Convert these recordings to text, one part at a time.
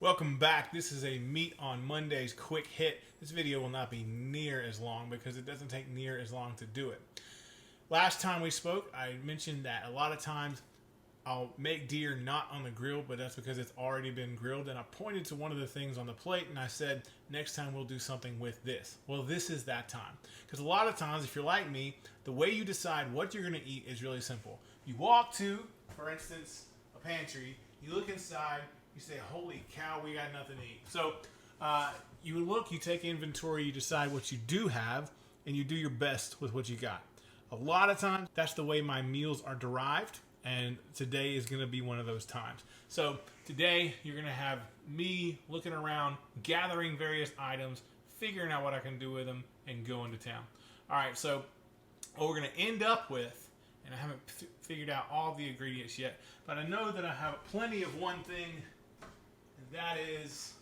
Welcome back. This is a Meat on Mondays quick hit. This video will not be near as long because it doesn't take near as long to do it. Last time we spoke, I mentioned that a lot of times I'll make deer not on the grill, but that's because it's already been grilled. And I pointed to one of the things on the plate and I said, next time we'll do something with this. Well, this is that time. Because a lot of times, if you're like me, the way you decide what you're going to eat is really simple. You walk to, for instance, a pantry, you look inside, you say, holy cow, we got nothing to eat. So you look, you take inventory, you decide what you do have, and you do your best with what you got. A lot of times, that's the way my meals are derived, and today is going to be one of those times. So today, you're going to have me looking around, gathering various items, figuring out what I can do with them, and going to town. All right, so what we're going to end up with, and I haven't figured out all the ingredients yet, but I know that I have plenty of one thing, and that is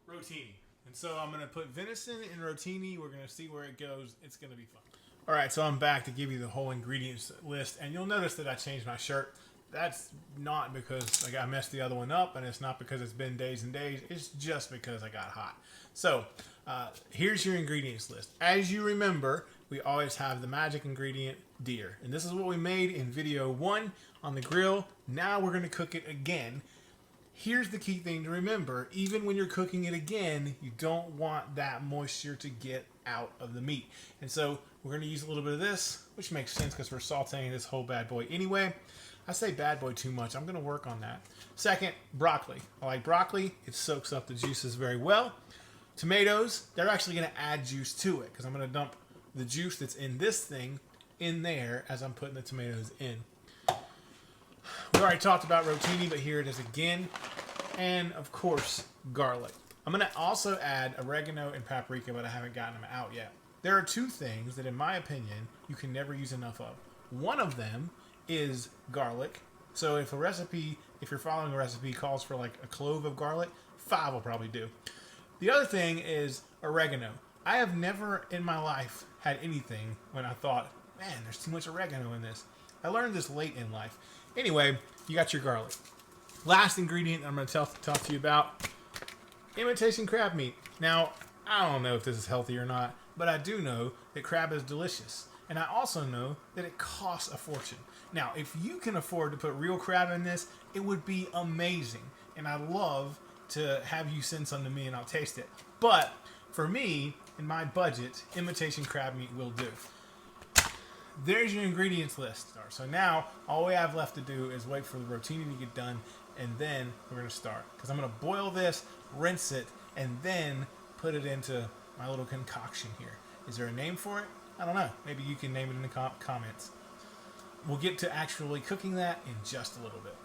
rotini. And so I'm going to put venison in rotini. We're going to see where it goes. It's going to be fun. All right, so I'm back to give you the whole ingredients list, and you'll notice that I changed my shirt. That's not because I messed the other one up, and it's not because it's been days and days. It's just because I got hot. So here's your ingredients list. As you remember, we always have the magic ingredient, deer. And this is what we made in video 1 on the grill. Now we're going to cook it again. Here's the key thing to remember. Even when you're cooking it again, you don't want that moisture to get out of the meat. And so we're going to use a little bit of this, which makes sense because we're sauteing this whole bad boy anyway. I say bad boy too much. I'm going to work on that. Second, broccoli. I like broccoli. It soaks up the juices very well. Tomatoes, they're actually going to add juice to it because I'm going to dump the juice that's in this thing in there as I'm putting the tomatoes in. We already talked about rotini, but here it is again. And of course, garlic. I'm going to also add oregano and paprika, but I haven't gotten them out yet. There are two things that, in my opinion, you can never use enough of. One of them is garlic. So if you're following a recipe, calls for like a clove of garlic, 5 will probably do. The other thing is oregano. I have never in my life had anything when I thought, man, there's too much oregano in this. I learned this late in life. Anyway, you got your garlic. Last ingredient I'm going to talk to you about, imitation crab meat. Now, I don't know if this is healthy or not, but I do know that crab is delicious. And I also know that it costs a fortune. Now, if you can afford to put real crab in this, it would be amazing. And I'd love to have you send some to me and I'll taste it. But for me, in my budget, imitation crab meat will do. There's your ingredients list. So now, all we have left to do is wait for the rotini to get done, and then we're going to start. Because I'm going to boil this, rinse it, and then put it into my little concoction here. Is there a name for it? I don't know. Maybe you can name it in the comments. We'll get to actually cooking that in just a little bit.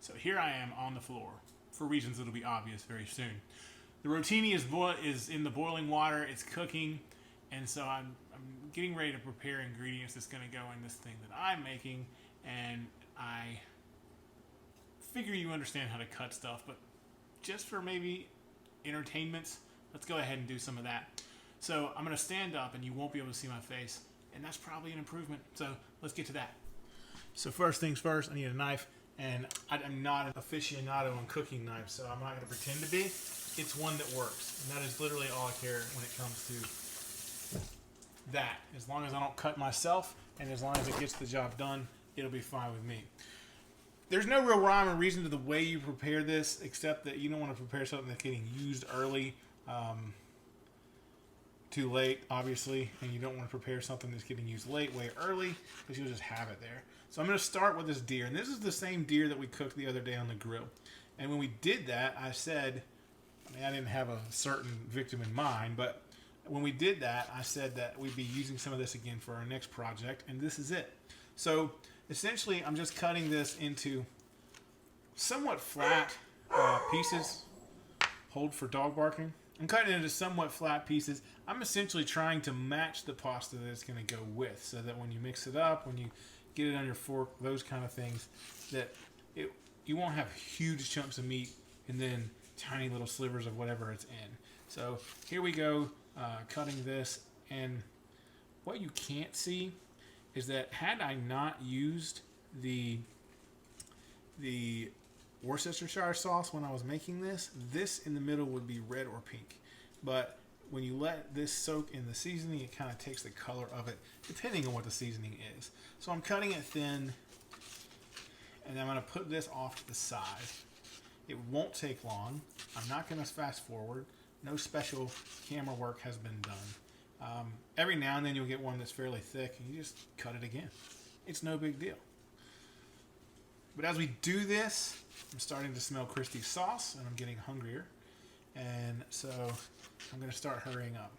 So here I am on the floor. For reasons that'll be obvious very soon. The rotini is in the boiling water. It's cooking. And so I'm getting ready to prepare ingredients that's going to go in this thing that I'm making. And I figure you understand how to cut stuff. But just for maybe entertainment, let's go ahead and do some of that. So I'm going to stand up and you won't be able to see my face. And that's probably an improvement. So let's get to that. So first things first, I need a knife. And I'm not an aficionado on cooking knives, so I'm not going to pretend to be. It's one that works. And that is literally all I care when it comes to that. As long as I don't cut myself, and as long as it gets the job done, it'll be fine with me. There's no real rhyme or reason to the way you prepare this, except that you don't want to prepare something that's getting used early, too late, obviously, and you don't want to prepare something that's getting used late, way early, because you'll just have it there. So I'm going to start with this deer, and this is the same deer that we cooked the other day on the grill. And when we did that, I said, I didn't have a certain victim in mind, but when we did that, I said that we'd be using some of this again for our next project, and this is it. So essentially, I'm just cutting this into somewhat flat pieces. Hold for dog barking. I'm cutting it into somewhat flat pieces. I'm essentially trying to match the pasta that it's going to go with, so that when you mix it up, when you get it on your fork, those kind of things, that you won't have huge chunks of meat and then tiny little slivers of whatever it's in. So here we go, cutting this, and what you can't see is that had I not used the Worcestershire sauce when I was making this. This in the middle would be red or pink. But when you let this soak in the seasoning, it kind of takes the color of it, depending on what the seasoning is. So I'm cutting it thin, and I'm going to put this off to the side. It won't take long. I'm not going to fast forward. No special camera work has been done. Every now and then you'll get one that's fairly thick, and you just cut it again. It's no big deal. But as we do this, I'm starting to smell Christy's sauce, and I'm getting hungrier. And so I'm going to start hurrying up.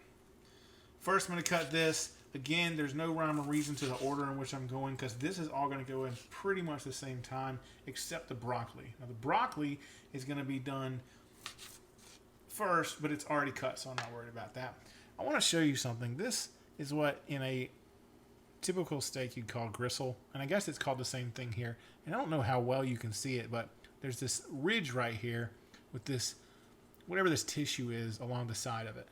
First, I'm going to cut this. Again, there's no rhyme or reason to the order in which I'm going, because this is all going to go in pretty much the same time, except the broccoli. Now, the broccoli is going to be done first, but it's already cut, so I'm not worried about that. I want to show you something. This is what in a typical steak you'd call gristle, and I guess it's called the same thing here. And I don't know how well you can see it, but there's this ridge right here with this, whatever this tissue is along the side of it.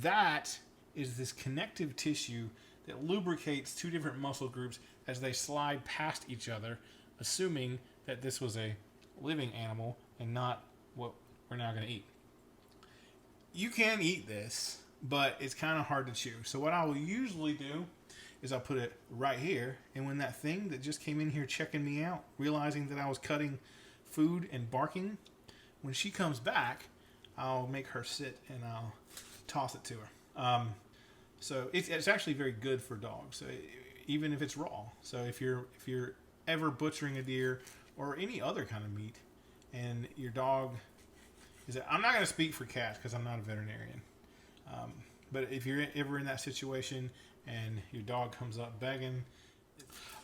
That is this connective tissue that lubricates two different muscle groups as they slide past each other, assuming that this was a living animal and not what we're now going to eat. You can eat this, but it's kind of hard to chew. So what I will usually do is I'll put it right here, and when that thing that just came in here checking me out, realizing that I was cutting food and barking, when she comes back, I'll make her sit and I'll toss it to her. So it's actually very good for dogs, even if it's raw. So if you're ever butchering a deer or any other kind of meat, and your dog I'm not going to speak for cats because I'm not a veterinarian. But if you're ever in that situation and your dog comes up begging.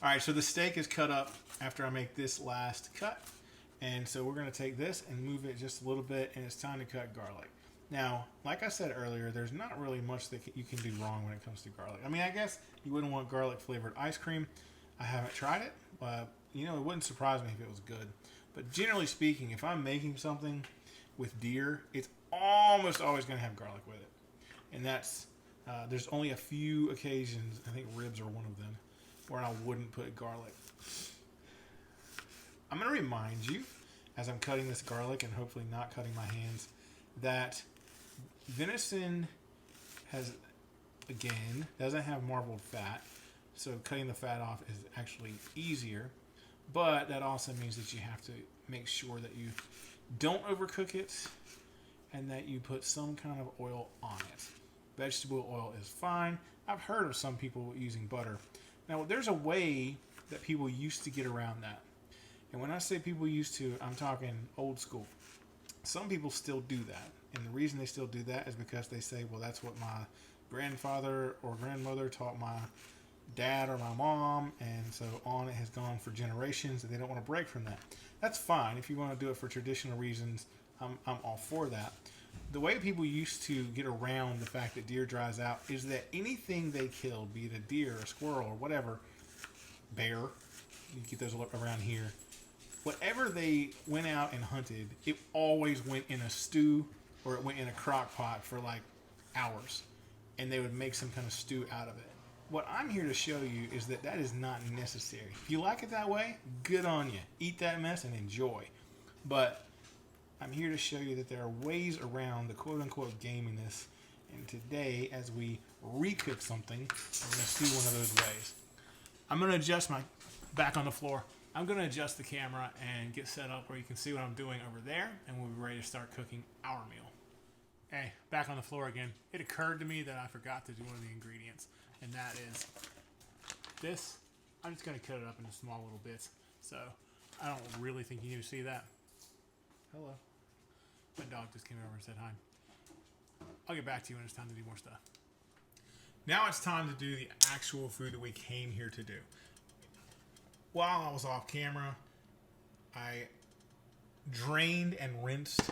All right, so the steak is cut up after I make this last cut. And so we're going to take this and move it just a little bit, and it's time to cut garlic. Now, like I said earlier, there's not really much that you can do wrong when it comes to garlic. I mean, I guess you wouldn't want garlic-flavored ice cream. I haven't tried it. It wouldn't surprise me if it was good. But generally speaking, if I'm making something with deer, it's almost always going to have garlic with it. And that's, there's only a few occasions, I think ribs are one of them, where I wouldn't put garlic. I'm going to remind you, as I'm cutting this garlic and hopefully not cutting my hands, that venison doesn't have marbled fat. So cutting the fat off is actually easier. But that also means that you have to make sure that you don't overcook it and that you put some kind of oil on it. Vegetable oil is fine. I've heard of some people using butter. Now, there's a way that people used to get around that. And when I say people used to, I'm talking old school. Some people still do that. And the reason they still do that is because they say, well, that's what my grandfather or grandmother taught my dad or my mom, and so on it has gone for generations, and they don't want to break from that. That's fine. If you want to do it for traditional reasons, I'm all for that. The way people used to get around the fact that deer dries out is that anything they killed, be it a deer, a squirrel, or whatever, bear, you get those around here, whatever they went out and hunted, it always went in a stew or it went in a crock pot for like hours, and they would make some kind of stew out of it. What I'm here to show you is that that is not necessary. If you like it that way, good on you. Eat that mess and enjoy. But I'm here to show you that there are ways around the quote-unquote gaminess. And today, as we recook something, I'm going to see one of those ways. I'm going to adjust my back on the floor. I'm going to adjust the camera and get set up where you can see what I'm doing over there, and we'll be ready to start cooking our meal. Hey, back on the floor again. It occurred to me that I forgot to do one of the ingredients. And that is this. I'm just going to cut it up into small little bits. So I don't really think you need to see that. Hello. My dog just came over and said hi. I'll get back to you when it's time to do more stuff. Now it's time to do the actual food that we came here to do. While I was off camera, I drained and rinsed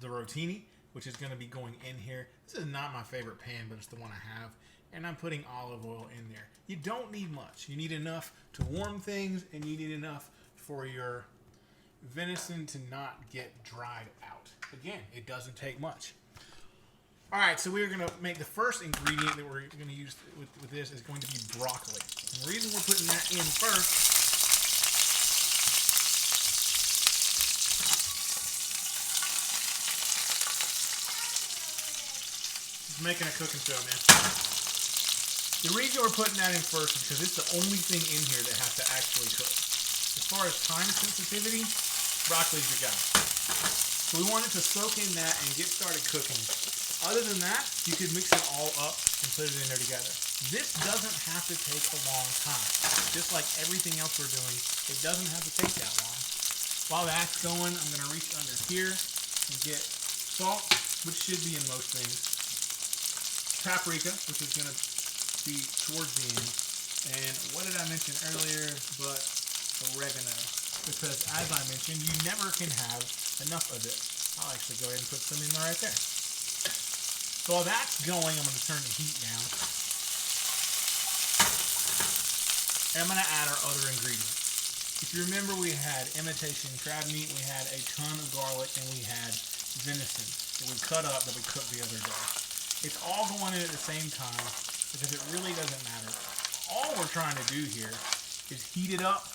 the rotini, which is going to be going in here. This is not my favorite pan, but it's the one I have. And I'm putting olive oil in there. You don't need much. You need enough to warm things, and you need enough for your venison to not get dried out. Again, it doesn't take much. All right, so we're going to make the first ingredient that we're going to use with this is going to be broccoli. And the reason we're putting that in first Just making a cooking show, man. The reason we're putting that in first is because it's the only thing in here that has to actually cook. As far as time sensitivity, broccoli's the guy. So we want it to soak in that and get started cooking. Other than that, you could mix it all up and put it in there together. This doesn't have to take a long time. Just like everything else we're doing, it doesn't have to take that long. While that's going, I'm going to reach under here and get salt, which should be in most things. Paprika, which is going to be towards the end. And what did I mention earlier but oregano? Because as I mentioned, you never can have enough of it. I'll actually go ahead and put some in there right there. So while that's going, I'm going to turn the heat down. And I'm going to add our other ingredients. If you remember, we had imitation crab meat, we had a ton of garlic, and we had venison that we cut up that we cooked the other day. It's all going in at the same time because it really doesn't matter. All we're trying to do here is heat it up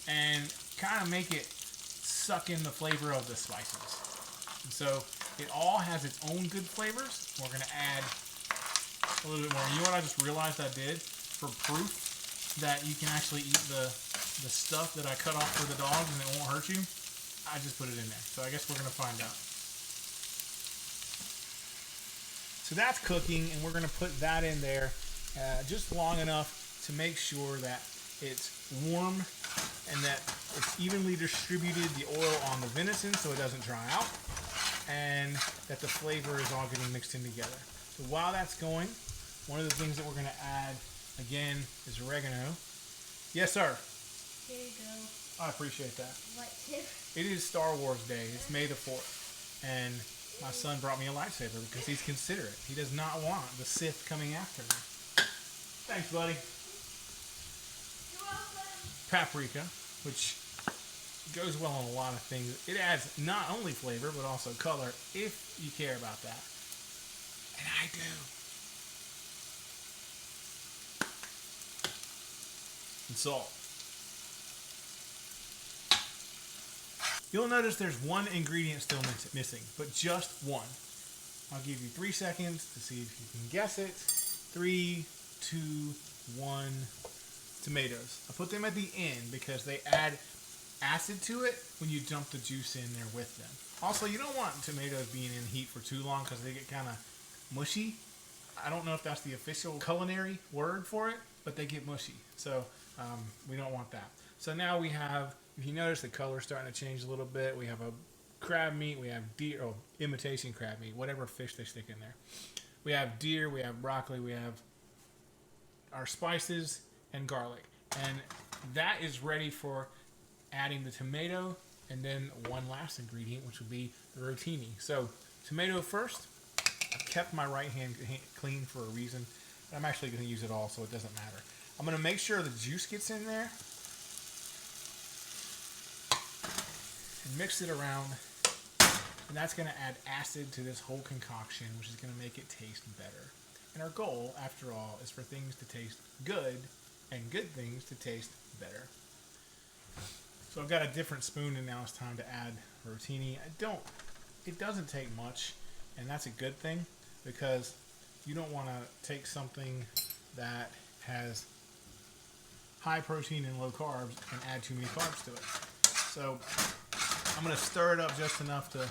and kind of make it suck in the flavor of the spices. And so it all has its own good flavors. We're going to add a little bit more. You know what I just realized I did for proof that you can actually eat the stuff that I cut off for the dogs and it won't hurt you? I just put it in there. So I guess we're going to find out. So that's cooking, and we're going to put that in there just long enough to make sure that it's warm and that it's evenly distributed, the oil on the venison so it doesn't dry out, and that the flavor is all getting mixed in together. So while that's going, one of the things that we're going to add again is oregano. Yes, sir. Here you go. I appreciate that. Lightsaber. It is Star Wars Day. It's May the 4th. And my son brought me a lightsaber because he's considerate. He does not want the Sith coming after me. Thanks, buddy. You're welcome. Paprika, which goes well on a lot of things. It adds not only flavor, but also color, if you care about that. And I do. And salt. You'll notice there's one ingredient still missing, but just one. I'll give you 3 seconds to see if you can guess it. 3, 2, 1. Tomatoes. I put them at the end because they add acid to it when you dump the juice in there with them. Also, you don't want tomatoes being in heat for too long because they get kind of mushy. I don't know if that's the official culinary word for it, but they get mushy. So we don't want that. So now we have, if you notice the color starting to change a little bit, we have a crab meat, we have deer, imitation crab meat, whatever fish they stick in there. We have deer, we have broccoli, we have our spices and garlic. And that is ready for adding the tomato and then one last ingredient, which would be the rotini. So tomato first. I've kept my right hand clean for a reason. I'm actually going to use it all, so it doesn't matter. I'm going to make sure the juice gets in there and mix it around. And that's going to add acid to this whole concoction, which is going to make it taste better. And our goal, after all, is for things to taste good and good things to taste better. So I've got a different spoon, and now it's time to add rotini. It doesn't take much, and that's a good thing because you don't want to take something that has high protein and low carbs and add too many carbs to it. So I'm going to stir it up just enough to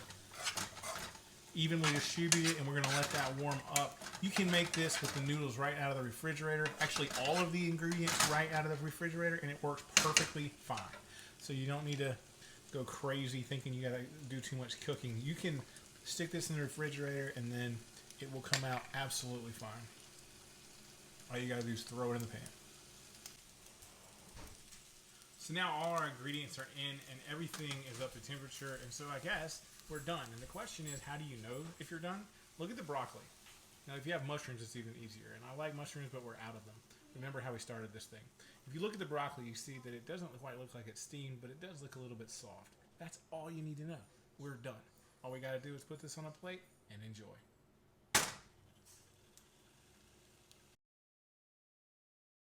evenly distribute it, and we're going to let that warm up. You can make this with the noodles right out of the refrigerator. Actually, all of the ingredients right out of the refrigerator, and it works perfectly fine. So you don't need to go crazy thinking you got to do too much cooking. You can stick this in the refrigerator, and then it will come out absolutely fine. All you got to do is throw it in the pan. So now all our ingredients are in, and everything is up to temperature, and so I guess we're done. And the question is, how do you know if you're done? Look at the broccoli. Now, if you have mushrooms, it's even easier. And I like mushrooms, but we're out of them. Remember how we started this thing. If you look at the broccoli, you see that it doesn't quite look like it's steamed, but it does look a little bit soft. That's all you need to know. We're done. All we got to do is put this on a plate and enjoy.